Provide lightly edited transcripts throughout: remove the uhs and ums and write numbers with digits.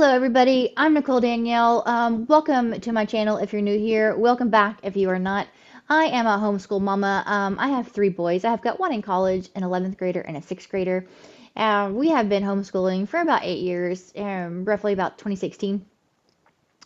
Hello everybody, I'm Nicole Danielle. Welcome to my channel if you're new here. Welcome back if you are not. I am a homeschool mama. I have 3 boys. I have got one in college, an 11th grader, and a 6th grader. We have been homeschooling for about 8 years, roughly about 2016.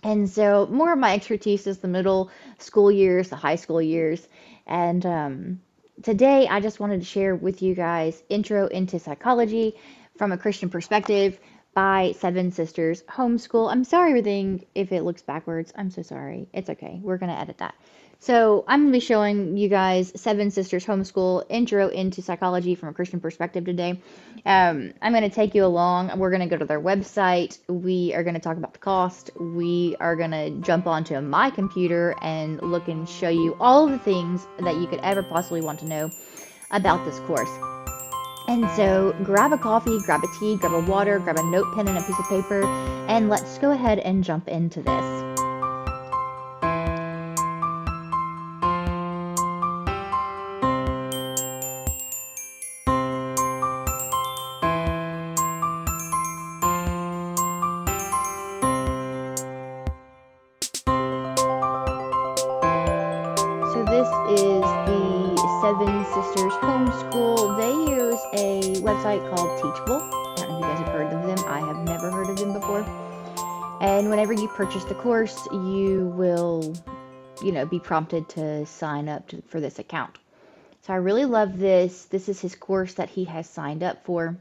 And so more of my expertise is the middle school years, the high school years. And today I just wanted to share with you guys Intro into Psychology from a Christian Perspective by Seven Sisters Homeschool. I'm sorry everything if it looks backwards. I'm so sorry. It's okay. We're going to edit that. So I'm going to be showing you guys Seven Sisters Homeschool Intro into Psychology from a Christian Perspective today. I'm going to take you along. We're going to go to their website. We are going to talk about the cost. We are going to jump onto my computer and look and show you all of the things that you could ever possibly want to know about this course. And so grab a coffee, grab a tea, grab a water, grab a note pen and a piece of paper, and let's go ahead and jump into this. So this is the Seven Sisters Homeschool. They use a website called Teachable. I don't know if you guys have heard of them. I have never heard of them before. And whenever you purchase the course, you will, be prompted to sign up for this account. So I really love this. This is his course that he has signed up for.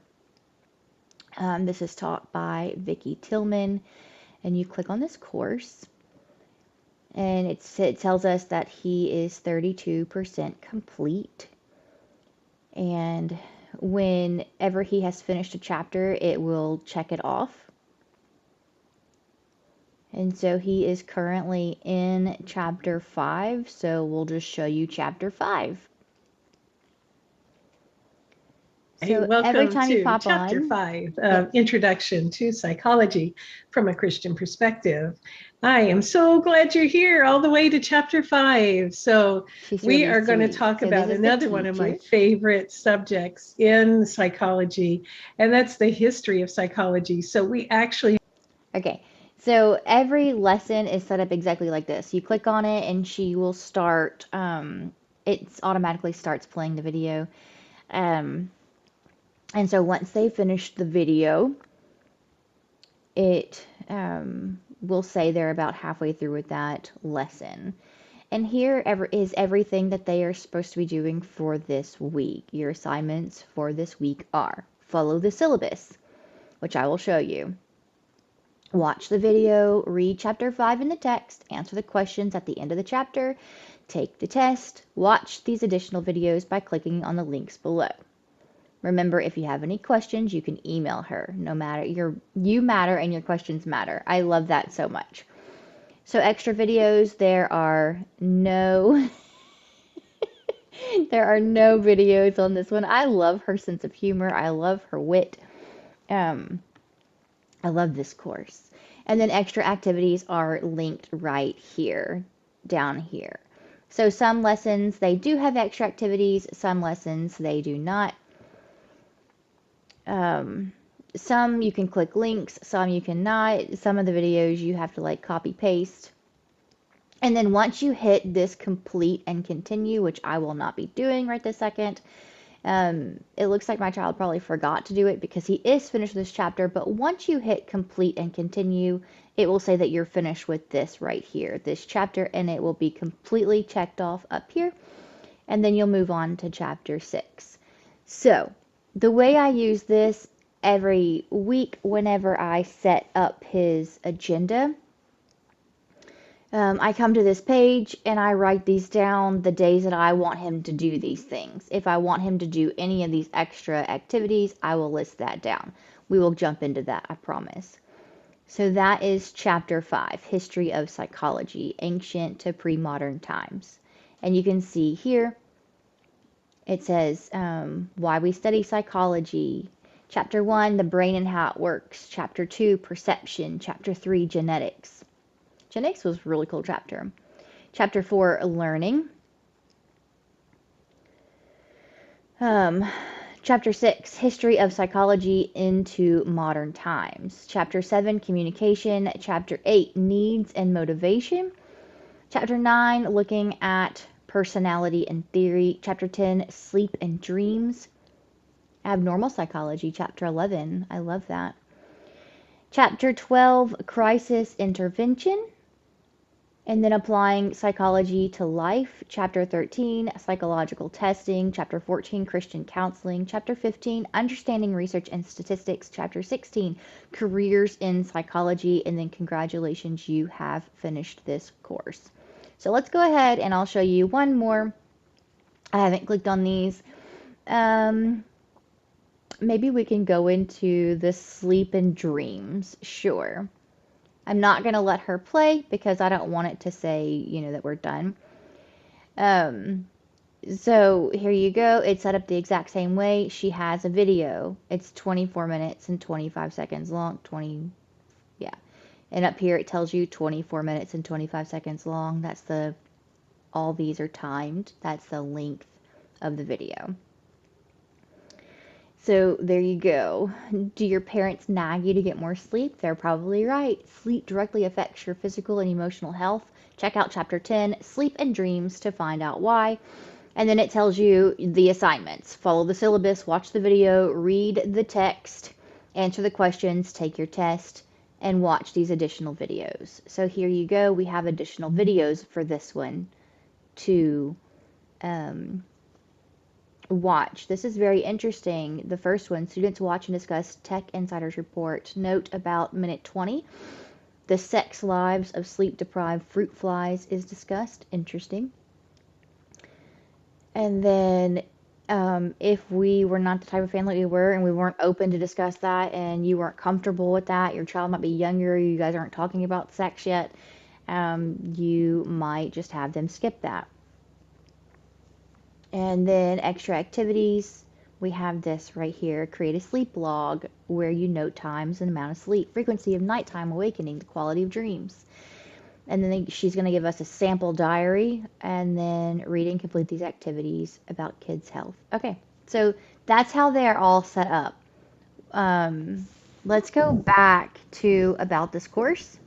This is taught by Vicki Tillman. And you click on this course. And it tells us that he is 32% complete. And whenever he has finished a chapter, it will check it off. And so he is currently in chapter 5, so we'll just show you chapter 5. Hey, So every welcome time you to pop Chapter on, 5, yes. Introduction to Psychology from a Christian Perspective. I am so glad you're here all the way to Chapter 5. So She's we really are going to sweet. talk So about this is the another one of my teacher. favorite subjects in psychology, and that's the history of psychology. So we actually... Okay, so every lesson is set up exactly like this. You click on it and she will start, it automatically starts playing the video. And so once they finish the video, it will say they're about halfway through with that lesson. And here is everything that they are supposed to be doing for this week. Your assignments for this week are: follow the syllabus, which I will show you. Watch the video, read chapter 5 in the text, answer the questions at the end of the chapter, take the test, watch these additional videos by clicking on the links below. Remember, if you have any questions, you can email her. No matter, you matter and your questions matter. I love that so much. So extra videos, there are no there are no videos on this one. I love her sense of humor. I love her wit. I love this course. And then extra activities are linked right here, down here. So some lessons, they do have extra activities. Some lessons, they do not. Some you can click links, some you cannot. Some of the videos you have to like copy paste. And then once you hit this complete and continue, which I will not be doing right this second, it looks like my child probably forgot to do it because he is finished with this chapter. But once you hit complete and continue, it will say that you're finished with this right here, this chapter, and it will be completely checked off up here. And then you'll move on to chapter 6. So the way I use this every week whenever I set up his agenda, I come to this page and I write these down, the days that I want him to do these things. If I want him to do any of these extra activities, I will list that down. We will jump into that, I promise. So that is chapter 5, History of Psychology, Ancient to Pre-Modern Times. And you can see here, it says why we study psychology. Chapter 1, the brain and how it works. Chapter 2, perception. Chapter 3, genetics. Genetics was a really cool chapter. Chapter 4, learning. Chapter 6, History of Psychology into Modern Times. Chapter 7, Communication. Chapter 8, Needs and Motivation. Chapter 9, looking at personality and theory. Chapter 10, Sleep and Dreams. Abnormal Psychology. Chapter 11, I love that. Chapter 12, Crisis Intervention. And then applying psychology to life. Chapter 13, psychological testing. Chapter 14, Christian counseling. Chapter 15, understanding research and statistics. Chapter 16, careers in psychology. And then congratulations, you have finished this course. So let's go ahead and I'll show you one more. I haven't clicked on these. Maybe we can go into the sleep and dreams. Sure. I'm not going to let her play because I don't want it to say, you know, that we're done. So here you go. It's set up the exact same way. She has a video. It's 24 minutes and 25 seconds long. Yeah. And up here it tells you 24 minutes and 25 seconds long. That's all these are timed. That's the length of the video. So there you go. Do your parents nag you to get more sleep? They're probably right. Sleep directly affects your physical and emotional health. Check out Chapter 10, Sleep and Dreams, to find out why. And then it tells you the assignments. Follow the syllabus, watch the video, read the text, answer the questions, take your test, and watch these additional videos. So here you go. We have additional videos for this one to watch. This is very interesting. The first one, students watch and discuss Tech Insider's report. Note about minute 20. The sex lives of sleep-deprived fruit flies is discussed. Interesting. And then if we were not the type of family we were and we weren't open to discuss that and you weren't comfortable with that, your child might be younger, you guys aren't talking about sex yet, you might just have them skip that. And then extra activities, we have this right here. Create a sleep log where you note times and amount of sleep, frequency of nighttime awakening, the quality of dreams. And then she's going to give us a sample diary and then read and complete these activities about kids' health. Okay, so that's how they're all set up. Let's go back to about this course.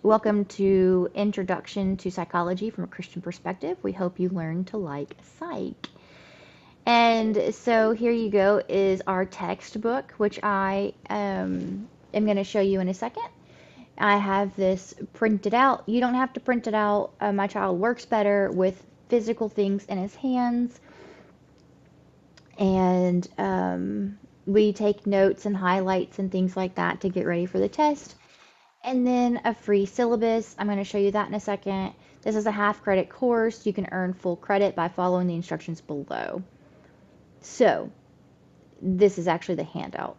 Welcome to Introduction to Psychology from a Christian Perspective. We hope you learn to like psych. And so here you go is our textbook, which I am going to show you in a second. I have this printed out. You don't have to print it out. My child works better with physical things in his hands. And we take notes and highlights and things like that to get ready for the test. And then a free syllabus. I'm going to show you that in a second. This is a half credit course. You can earn full credit by following the instructions below. So this is actually the handout.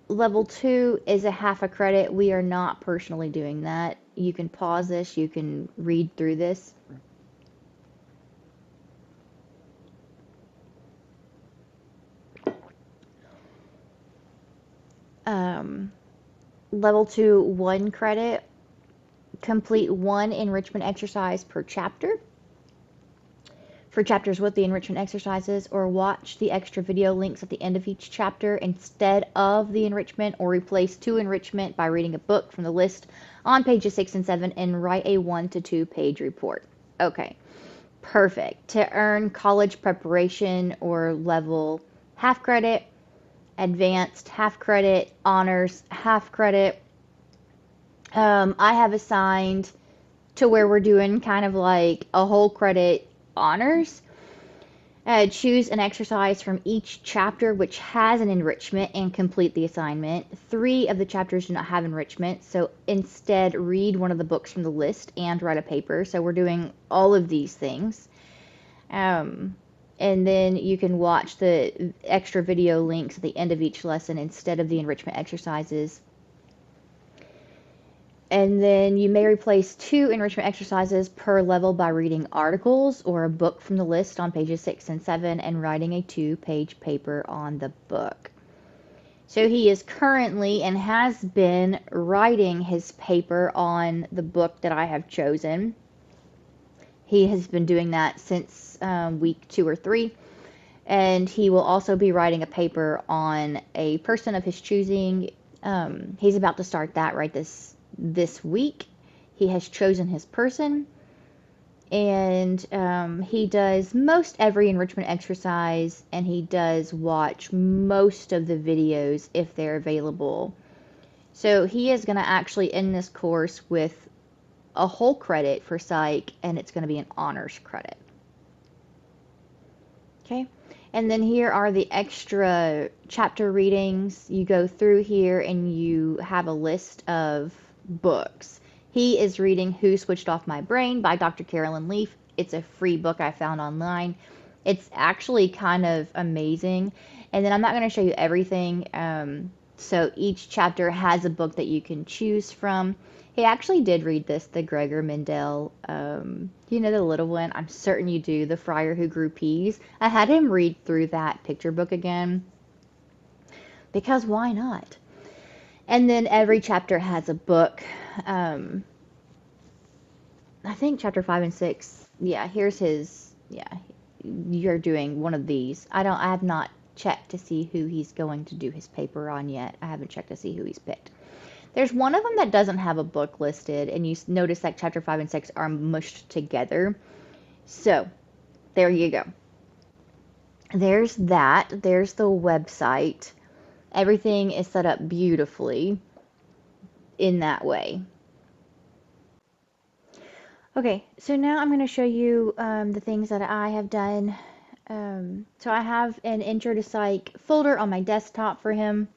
Level 2 is a half a credit. We are not personally doing that. You can pause this. You can read through this. Level 2, 1 credit. Complete 1 enrichment exercise per chapter. For chapters with the enrichment exercises, or watch the extra video links at the end of each chapter instead of the enrichment, or replace 2 enrichment by reading a book from the list on pages 6 and 7 and write a 1 to 2 page report. Okay, perfect. To earn college preparation or level half credit, advanced half credit, honors half credit. I have assigned to where we're doing kind of like a whole credit honors. Choose an exercise from each chapter which has an enrichment and complete the assignment. 3 of the chapters do not have enrichment, so instead read one of the books from the list and write a paper. So we're doing all of these things. And then you can watch the extra video links at the end of each lesson instead of the enrichment exercises. And then you may replace 2 enrichment exercises per level by reading articles or a book from the list on pages 6 and 7 and writing a 2-page paper on the book. So he is currently and has been writing his paper on the book that I have chosen. He has been doing that since week 2 or 3. And he will also be writing a paper on a person of his choosing. He's about to start that right this week. He has chosen his person, and he does most every enrichment exercise, and he does watch most of the videos if they're available. So he is going to actually end this course with a whole credit for psych, and it's going to be an honors credit. Okay. And then here are the extra chapter readings. You go through here and you have a list of books. He is reading Who Switched Off My Brain by Dr. Carolyn Leaf. It's a free book I found online. It's actually kind of amazing. And then I'm not going to show you everything. So each chapter has a book that you can choose from. He actually did read this, the Gregor Mendel, you know, the little one. I'm certain you do, The Friar Who Grew Peas. I had him read through that picture book again, because why not? And then every chapter has a book. I think chapter 5 and 6, yeah, here's his, yeah, you're doing one of these. I have not checked to see who he's going to do his paper on yet. I haven't checked to see who he's picked. There's one of them that doesn't have a book listed, and you notice that chapter 5 and 6 are mushed together. So, there you go. There's that. There's the website. Everything is set up beautifully in that way. Okay, so now I'm going to show you the things that I have done. So I have an Intro to Psych folder on my desktop for him.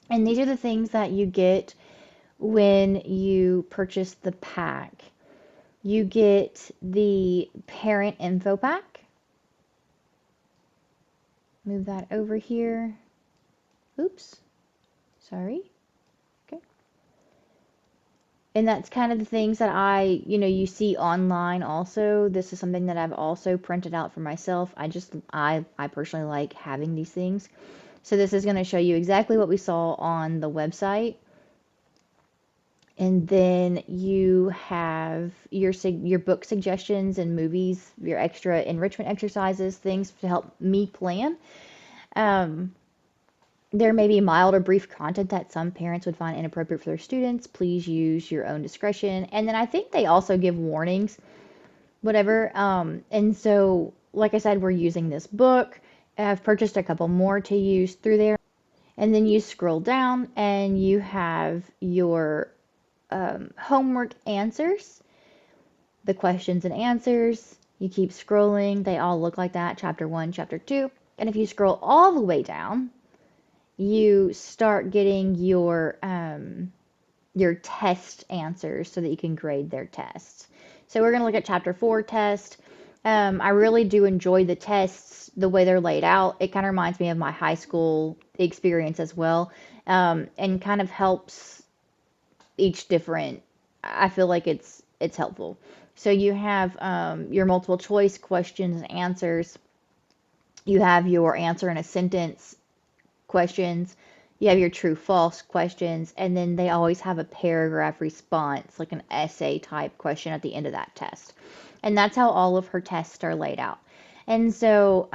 And these are the things that you get when you purchase the pack. You get the parent info pack. Move that over here. Oops. Sorry. Okay. And that's kind of the things that you see online also. This is something that I've also printed out for myself. I personally like having these things. So this is going to show you exactly what we saw on the website. And then you have your book suggestions and movies, your extra enrichment exercises, things to help me plan. There may be mild or brief content that some parents would find inappropriate for their students. Please use your own discretion. And then I think they also give warnings, whatever. And so, like I said, we're using this book. I've purchased a couple more to use through there. And then you scroll down and you have your homework answers, the questions and answers. You keep scrolling. They all look like that, chapter 1, chapter 2. And if you scroll all the way down, you start getting your test answers so that you can grade their tests. So we're going to look at chapter 4 test. I really do enjoy the tests, the way they're laid out. It kind of reminds me of my high school experience as well, and kind of helps each different. I feel like it's helpful. So you have your multiple choice questions and answers. You have your answer in a sentence questions. You have your true false questions, and then they always have a paragraph response, like an essay type question at the end of that test. And that's how all of her tests are laid out. And so,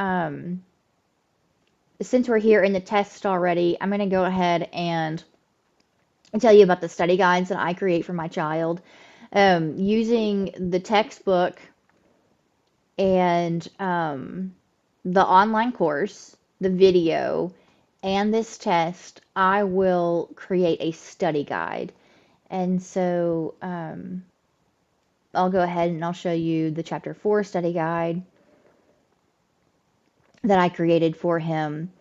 since we're here in the test already, I'm going to go ahead and tell you about the study guides that I create for my child, using the textbook and the online course, the video, and this test. I will create a study guide. And so I'll go ahead and I'll show you the chapter 4 study guide that I created for him.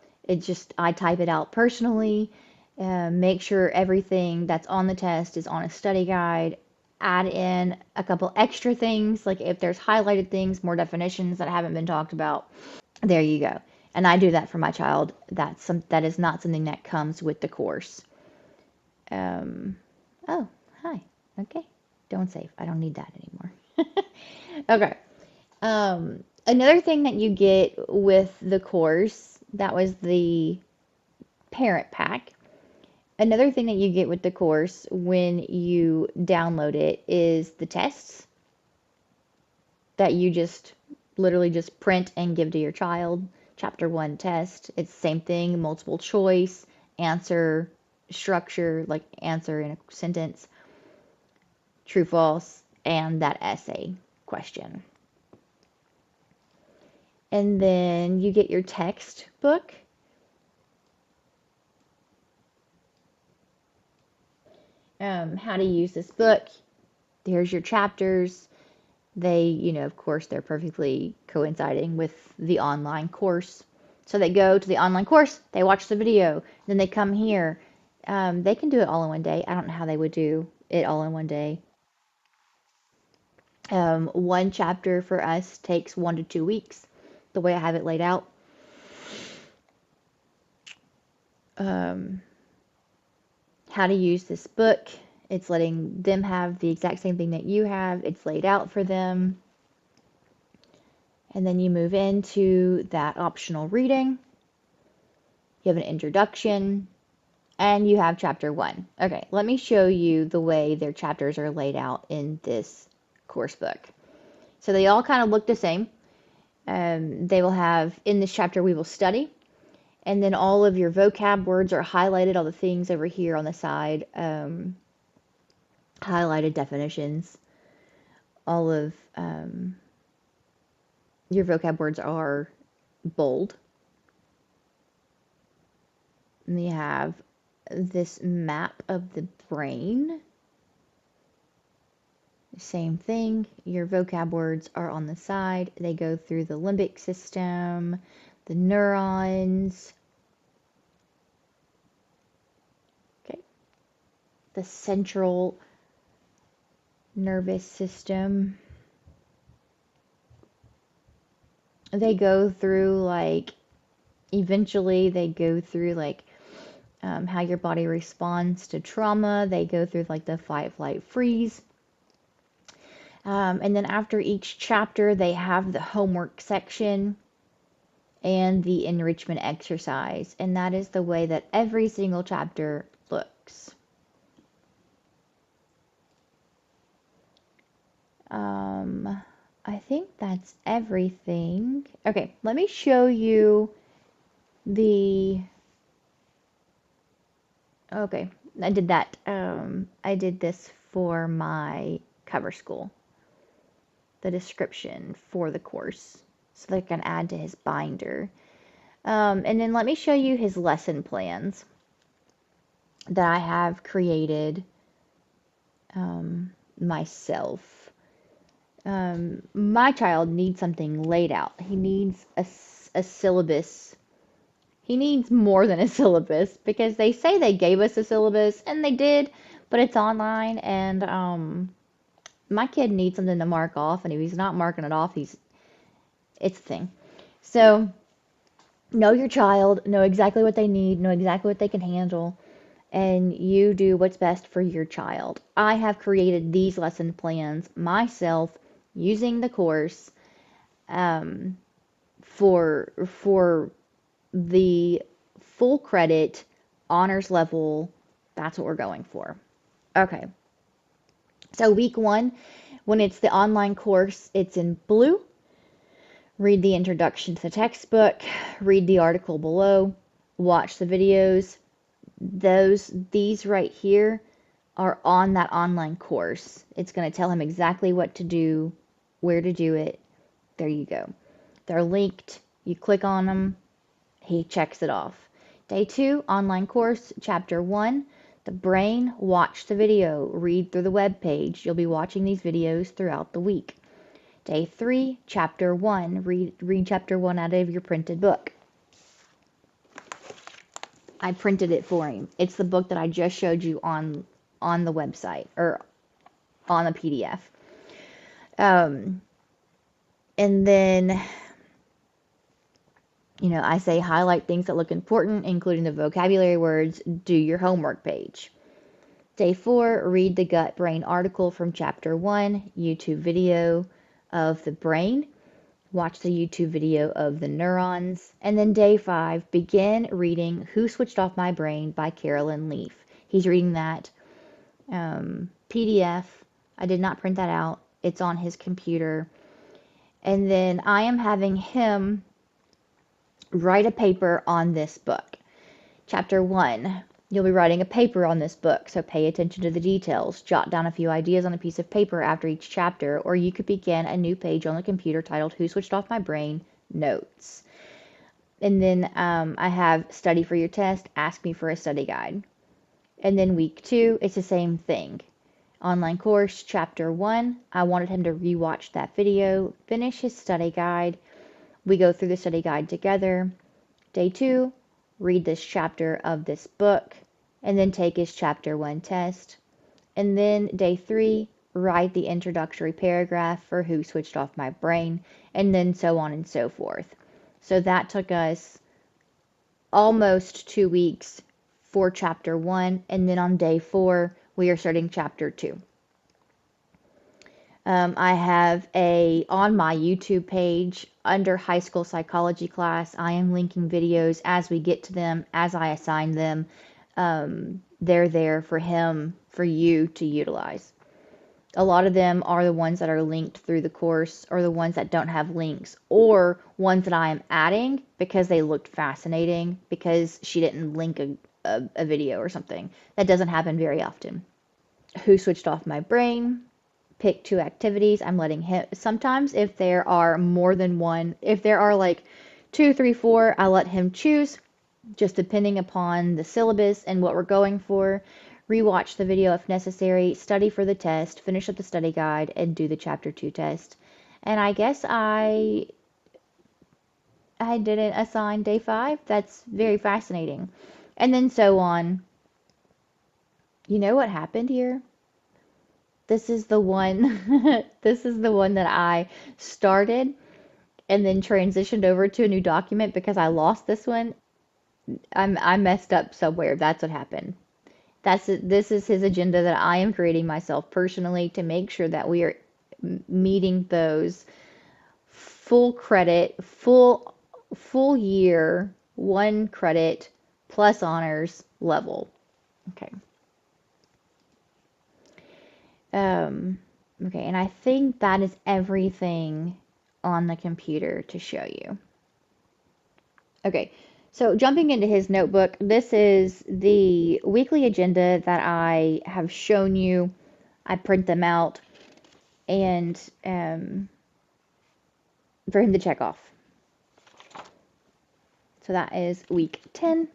I type it out personally, make sure everything that's on the test is on a study guide, add in a couple extra things, like if there's highlighted things, more definitions that haven't been talked about. There you go. And I do that for my child. That is not something that comes with the course. Oh, hi. Okay. Don't save. I don't need that anymore. Okay. Another thing that you get with the course, that was the parent pack. Another thing that you get with the course when you download it is the tests. that you just literally just print and give to your child. Chapter 1 test, it's the same thing, multiple choice, answer structure, like answer in a sentence, true, false, and that essay question. And then you get your textbook. How to use this book. Here's your chapters. They, of course, they're perfectly coinciding with the online course. So they go to the online course, they watch the video, then they come here. They can do it all in one day. I don't know how they would do it all in one day. One chapter for us takes 1 to 2 weeks, the way I have it laid out. Um, how to use this book. It's letting them have the exact same thing that you have. It's laid out for them. And then you move into that optional reading. You have an introduction, and you have chapter 1. Okay, let me show you the way their chapters are laid out in this course book. So they all kind of look the same. They will have, in this chapter, we will study. And then all of your vocab words are highlighted, all the things over here on the side, highlighted definitions. All of your vocab words are bold. And you have this map of the brain. Same thing. Your vocab words are on the side. They go through the limbic system, the neurons, okay, the central nervous system. They go through eventually they go through how your body responds to trauma. They go through the fight, flight, freeze. And then after each chapter, they have the homework section and the enrichment exercise. And that is the way that every single chapter looks. I think that's everything. Okay, let me show you okay, I did that. I did this for my cover school, the description for the course, so that I can add to his binder. And then let me show you his lesson plans that I have created myself. My child needs something laid out. He needs a syllabus. He needs more than a syllabus, because they say they gave us a syllabus, and they did, but it's online, and my kid needs something to mark off, and if he's not marking it off, it's a thing. So know your child, know exactly what they need, know exactly what they can handle, and you do what's best for your child. I have created these lesson plans myself using the course for the full credit honors level. That's what we're going for. Okay. So week 1, when it's the online course, it's in blue. Read the introduction to the textbook, read the article below, watch the videos. These right here are on that online course. It's going to tell him exactly what to do, where to do it. There you go. They're linked. You click on them. He checks it off. Day 2, online course, chapter 1, the brain. Watch the video. Read through the web page. You'll be watching these videos throughout the week. Day 3, chapter 1. Read chapter 1 out of your printed book. I printed it for him. It's the book that I just showed you on the website, or on the PDF. And then, I say highlight things that look important, including the vocabulary words. Do your homework page. Day 4, read the gut brain article from chapter 1, YouTube video of the brain. Watch the YouTube video of the neurons. And then day 5, begin reading Who Switched Off My Brain by Carolyn Leaf. He's reading that PDF. I did not print that out. It's on his computer. And then I am having him write a paper on this book. Chapter 1. You'll be writing a paper on this book, so pay attention to the details. Jot down a few ideas on a piece of paper after each chapter, or you could begin a new page on the computer titled Who Switched Off My Brain? Notes. And then I have study for your test, ask me for a study guide. And then week 2, it's the same thing. Online course, chapter 1, I wanted him to rewatch that video, finish his study guide. We go through the study guide together. Day 2, read this chapter of this book, and then take his chapter 1 test. And then day 3, write the introductory paragraph for Who Switched Off My Brain, and then so on and so forth. So that took us almost 2 weeks for chapter 1, and then on day 4, we are starting chapter 2. I have on my YouTube page under high school psychology class, I am linking videos as we get to them, as I assign them. They're there for you to utilize. A lot of them are the ones that are linked through the course, or the ones that don't have links, or ones that I am adding because they looked fascinating, because she didn't link a video or something. That doesn't happen very often. Who Switched Off My Brain? Pick 2 activities. I'm letting him, sometimes if there are more than one, if there are like 2, 3, 4, I let him choose, just depending upon the syllabus and what we're going for. Rewatch the video if necessary, study for the test, finish up the study guide, and do the chapter 2 test. And I guess I didn't assign day 5. That's very fascinating. And then so on. You know what happened here? This is the one this is the one that I started and then transitioned over to a new document because I lost this one. I messed up somewhere. That's what happened. This is his agenda that I am creating myself personally to make sure that we are meeting those full credit, full year, 1 credit plus honors level. Okay. Okay, and I think that is everything on the computer to show you. Okay, so jumping into his notebook, this is the weekly agenda that I have shown you. I print them out and for him to check off. So that is week 10.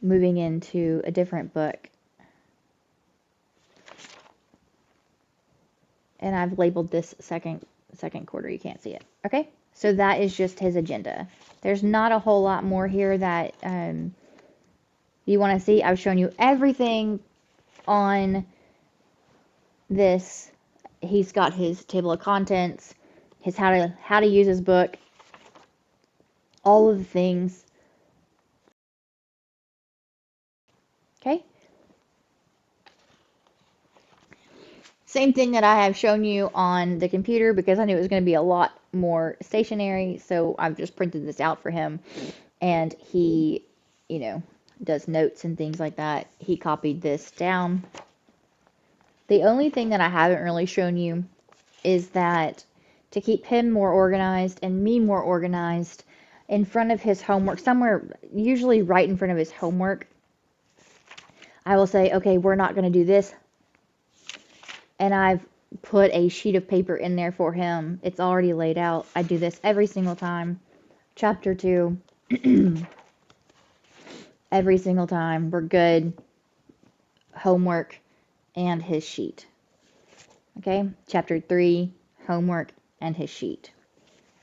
Moving into a different book. And I've labeled this second quarter. You can't see it. Okay, so that is just his agenda. There's not a whole lot more here that you want to see. I've shown you everything on this. He's got his table of contents, his how to use his book, all of the things. Okay. Same thing that I have shown you on the computer because I knew it was going to be a lot more stationary, so I've just printed this out for him, and he, does notes and things like that. He copied this down. The only thing that I haven't really shown you is that to keep him more organized and me more organized, in front of his homework, somewhere, usually right in front of his homework, I will say, okay, we're not going to do this. And I've put a sheet of paper in there for him. It's already laid out. I do this every single time. Chapter 2. Every single time. We're good. Homework and his sheet. Okay? Chapter 3. Homework and his sheet.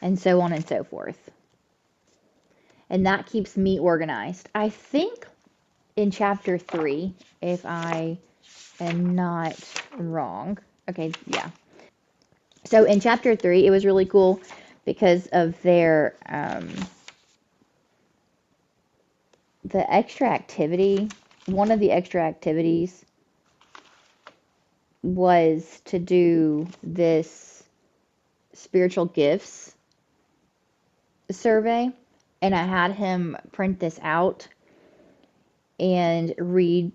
And so on and so forth. And that keeps me organized. I think in chapter 3, if I am not wrong. Okay, yeah. So in chapter 3, it was really cool because of their the extra activity. One of the extra activities was to do this spiritual gifts survey, and I had him print this out and read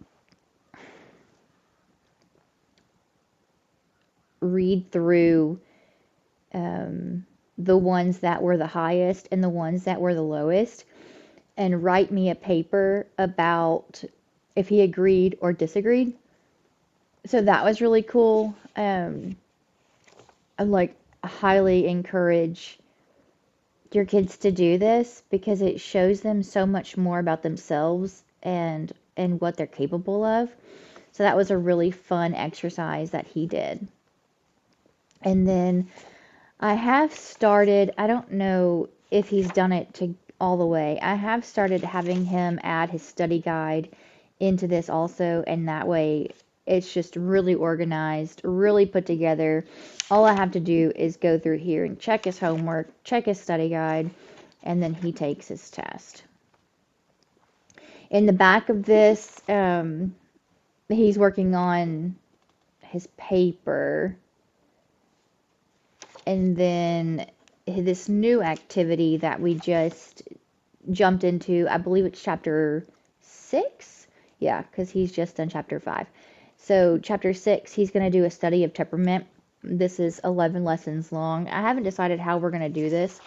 through the ones that were the highest and the ones that were the lowest, and write me a paper about if he agreed or disagreed. So that was really cool. I like highly encourage your kids to do this because it shows them so much more about themselves and what they're capable of. So that was a really fun exercise that he did. And then I have started, I don't know if he's done it to all the way. I have started having him add his study guide into this also, and that way it's just really organized, really put together. All I have to do is go through here and check his homework, check his study guide, and then he takes his test. In the back of this, he's working on his paper, and then this new activity that we just jumped into, I believe it's chapter 6. Yeah, because he's just done chapter 5. So chapter 6, he's going to do a study of temperament. This is 11 lessons long. I haven't decided how we're going to do this,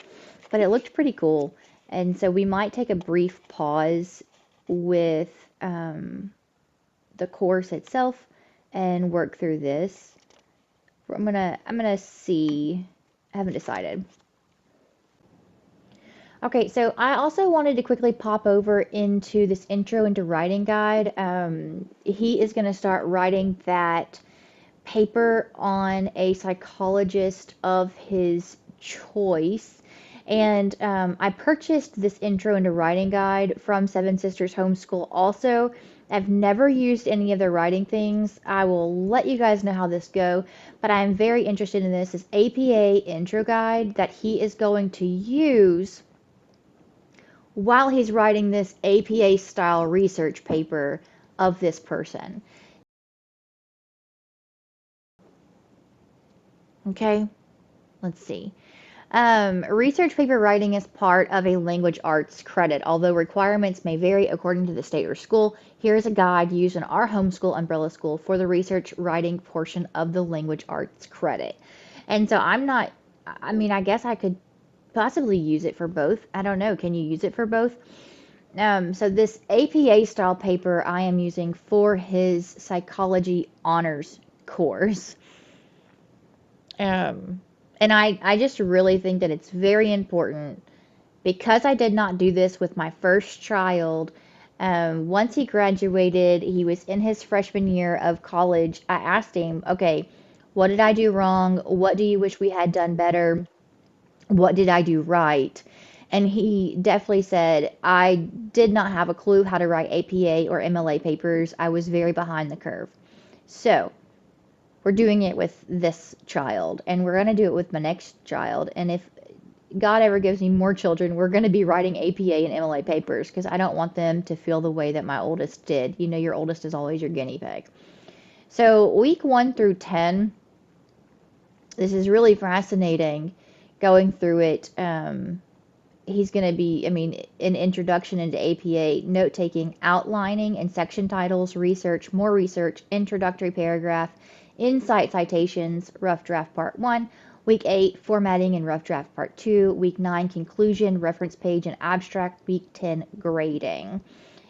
but it looked pretty cool. And so we might take a brief pause with the course itself and work through this. I'm gonna see. I haven't decided. Okay, so I also wanted to quickly pop over into this intro into writing guide. He is going to start writing that paper on a psychologist of his choice. And I purchased this intro into writing guide from Seven Sisters Homeschool also. I've never used any of their writing things. I will let you guys know how this go, but I'm very interested in this APA intro guide that he is going to use while he's writing this APA style research paper of this person. Okay, let's see. Research paper writing is part of a language arts credit. Although requirements may vary according to the state or school, here is a guide used in our homeschool umbrella school for the research writing portion of the language arts credit. And so I guess I could possibly use it for both. I don't know. Can you use it for both? So this APA style paper I am using for his psychology honors course. And I just really think that it's very important because I did not do this with my first child. Once he graduated, he was in his freshman year of college. I asked him, okay, what did I do wrong? What do you wish we had done better? What did I do right? And he definitely said, I did not have a clue how to write APA or MLA papers. I was very behind the curve. So we're doing it with this child, and we're going to do it with my next child. And if God ever gives me more children, we're going to be writing APA and MLA papers because I don't want them to feel the way that my oldest did. You know, your oldest is always your guinea pig. So week 1 through 10, this is really fascinating going through it. He's going to be, an introduction into APA, note taking, outlining, and section titles, research, more research, introductory paragraph, insight citations, rough draft part 1, week 8, formatting and rough draft part 2, week 9, conclusion, reference page, and abstract, week 10, grading.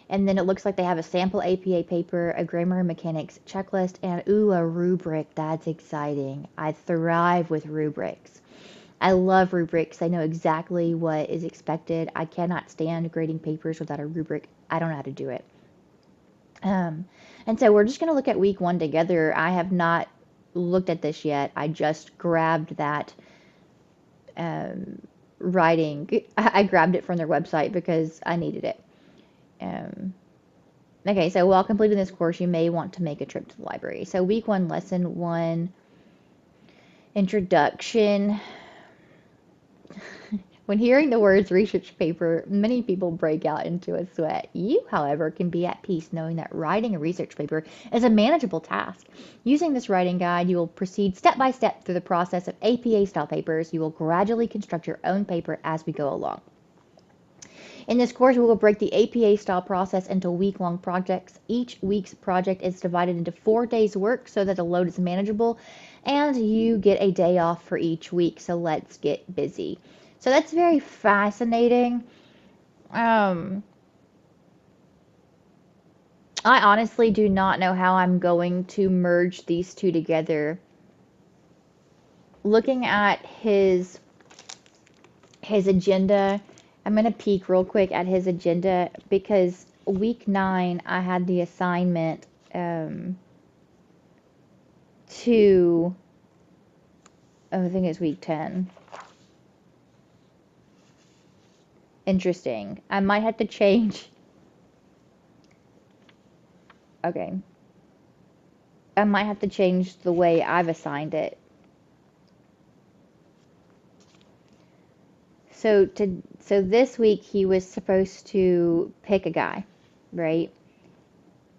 And then it looks like they have a sample APA paper, a grammar and mechanics checklist, and a rubric. That's exciting. I thrive with rubrics. I love rubrics. I know exactly what is expected. I cannot stand grading papers without a rubric. I don't know how to do it. And so we're just going to look at week 1 together. I have not looked at this yet. I just grabbed that writing. I grabbed it from their website because I needed it. Okay, so while completing this course, you may want to make a trip to the library. So week 1, lesson 1, introduction. When hearing the words research paper, many people break out into a sweat. You, however, can be at peace knowing that writing a research paper is a manageable task. Using this writing guide, you will proceed step by step through the process of APA-style papers. You will gradually construct your own paper as we go along. In this course, we will break the APA-style process into week-long projects. Each week's project is divided into 4 days' work so that the load is manageable. and you get a day off for each week. So let's get busy. So that's very fascinating. Um, I honestly do not know how I'm going to merge these two together. Looking at his agenda, I'm going to peek real quick at his agenda because week 9 I had the assignment to I think it's week 10. Interesting. I might have to change. Okay. I might have to change the way I've assigned it. So this week he was supposed to pick a guy, right?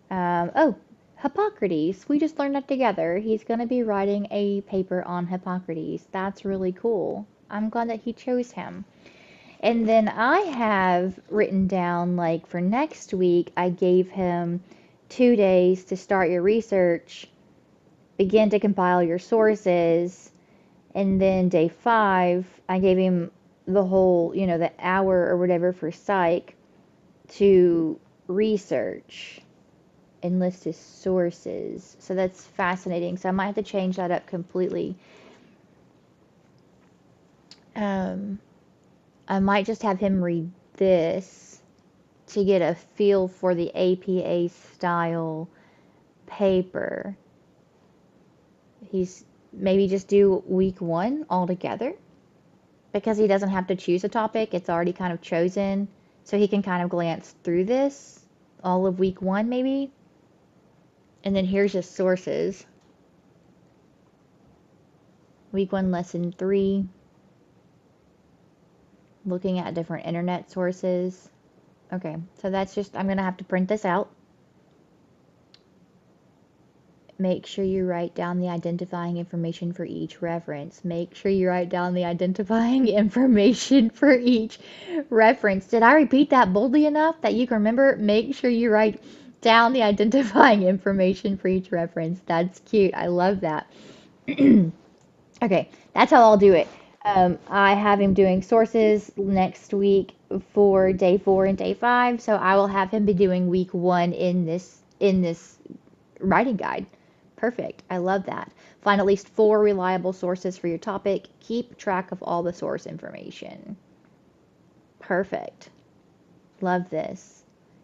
Oh, Hippocrates. We just learned that together. He's going to be writing a paper on Hippocrates. That's really cool. I'm glad that he chose him. And then I have written down, like, for next week, I gave him 2 days to start your research, begin to compile your sources, and then day 5, I gave him the whole, the hour or whatever for psych to research and list his sources. So that's fascinating. So I might have to change that up completely. I might just have him read this to get a feel for the APA style paper. He's maybe just do week 1 altogether because he doesn't have to choose a topic. It's already kind of chosen. So he can kind of glance through this all of week 1 maybe. And then here's his sources. Week 1, lesson 3. Looking at different internet sources. Okay, so that's just, I'm going to have to print this out. Make sure you write down the identifying information for each reference. Make sure you write down the identifying information for each reference. Did I repeat that boldly enough that you can remember? Make sure you write down the identifying information for each reference. That's cute. I love that. Okay, that's how I'll do it. I have him doing sources next week for day 4 and day 5, so I will have him be doing week 1 in this writing guide. Perfect. I love that. Find at least 4 reliable sources for your topic. Keep track of all the source information. Perfect. Love this.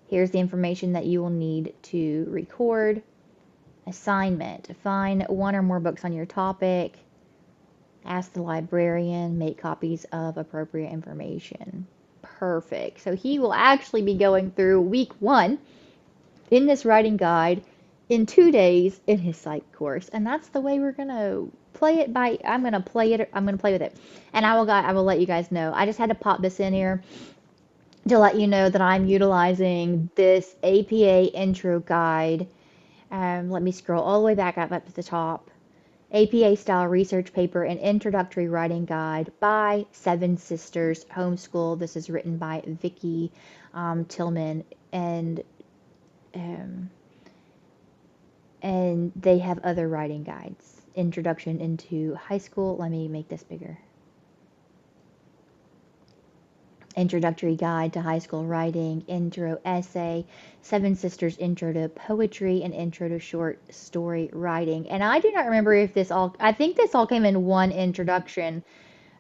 Here's the information that you will need to record. Assignment. Find 1 or more books on your topic. Ask the librarian. Make copies of appropriate information. Perfect. So he will actually be going through week 1 in this writing guide in 2 days in his psych course, and that's the way we're gonna play it. I'm gonna play with it, and I will let you guys know. I just had to pop this in here to let you know that I'm utilizing this APA intro guide. Let me scroll all the way back up to the top. APA style research paper and introductory writing guide by Seven Sisters Homeschool. This is written by Vicki Tillman, and they have other writing guides. Introduction into high school. Let me make this bigger. Introductory guide to high school writing, intro essay, Seven Sisters intro to poetry, and intro to short story writing. And I do not remember if I think this all came in one introduction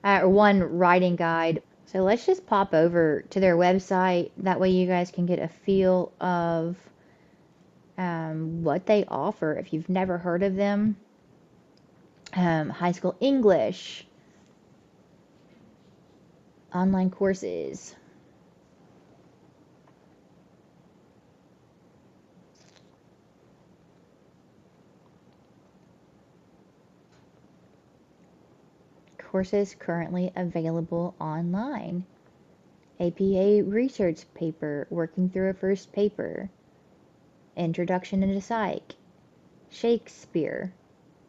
or one writing guide. So let's just pop over to their website. That way you guys can get a feel of what they offer if you've never heard of them. High school English, online courses, courses currently available online, APA research paper, working through a first paper, introduction into psych, Shakespeare,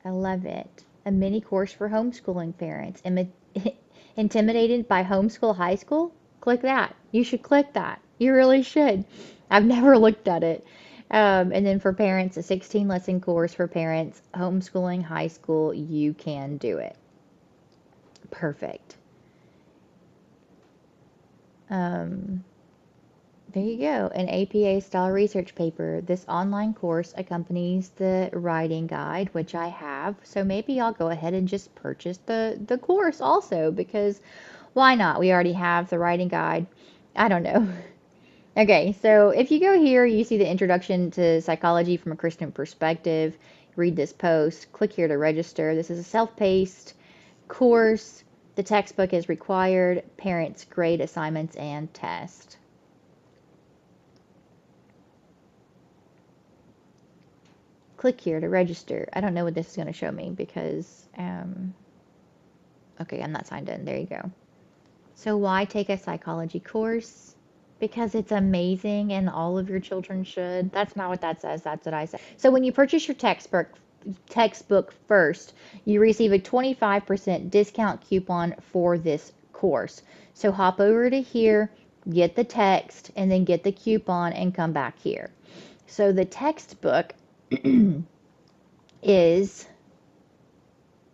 I love it, a mini course for homeschooling parents, intimidated by homeschool high school? Click that. You should click that. You really should. I've never looked at it. And then for parents, a 16 lesson course for parents, homeschooling, high school, you can do it. Perfect. There you go, an APA style research paper. This online course accompanies the writing guide, which I have. So maybe I'll go ahead and just purchase the course also, because why not? We already have the writing guide. I don't know. Okay, so if you go here, you see the introduction to psychology from a Christian perspective. Read this post, click here to register. This is a self-paced course. The textbook is required. Parents grade assignments and test. Click here to register. I don't know what this is going to show me because, okay, I'm not signed in. There you go. So why take a psychology course? Because it's amazing and all of your children should. That's not what that says. That's what I say. So when you purchase your textbook first, you receive a 25% discount coupon for this course. So hop over to here, get the text, and then get the coupon and come back here. So the textbook is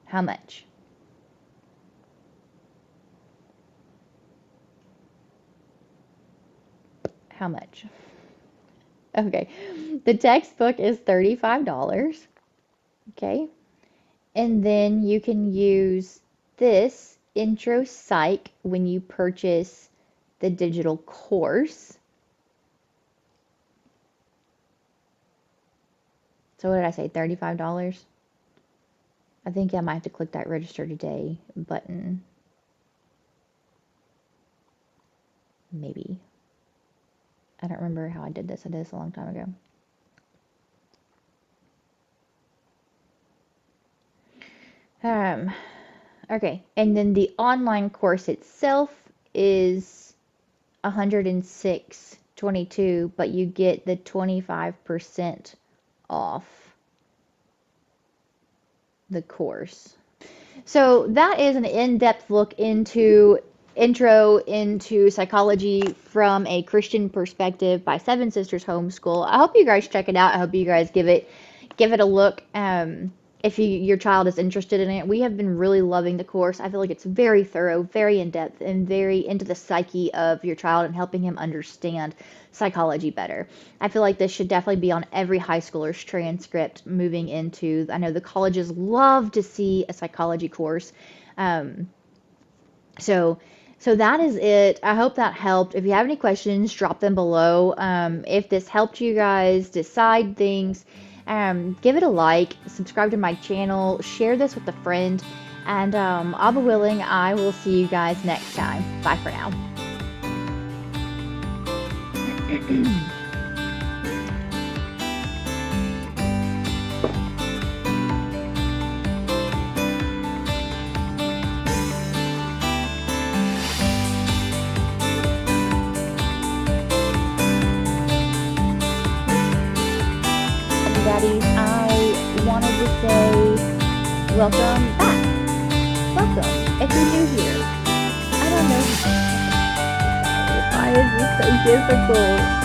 how much? How much? Okay, the textbook is $35. Okay, and then you can use this intro psych when you purchase the digital course. So what did I say, $35? I think I might have to click that register today button. Maybe. I don't remember how I did this. I did this a long time ago. Okay, and then the online course itself is $106.22, but you get the 25% off the course. So that is an in-depth look into intro into psychology from a Christian perspective by Seven Sisters Homeschool. I hope you guys check it out. I hope you guys give it a look. If your child is interested in it, we have been really loving the course. I feel like it's very thorough, very in-depth, and very into the psyche of your child and helping him understand psychology better. I feel like this should definitely be on every high schooler's transcript moving into, I know the colleges love to see a psychology course. So that is it. I hope that helped. If you have any questions, drop them below. If this helped you guys decide things, give it a like, subscribe to my channel, share this with a friend, and Abba willing, I will see you guys next time. Bye for now. Daddies, I wanted to say welcome back. Welcome. If you're new here, I don't know. Why is this so difficult?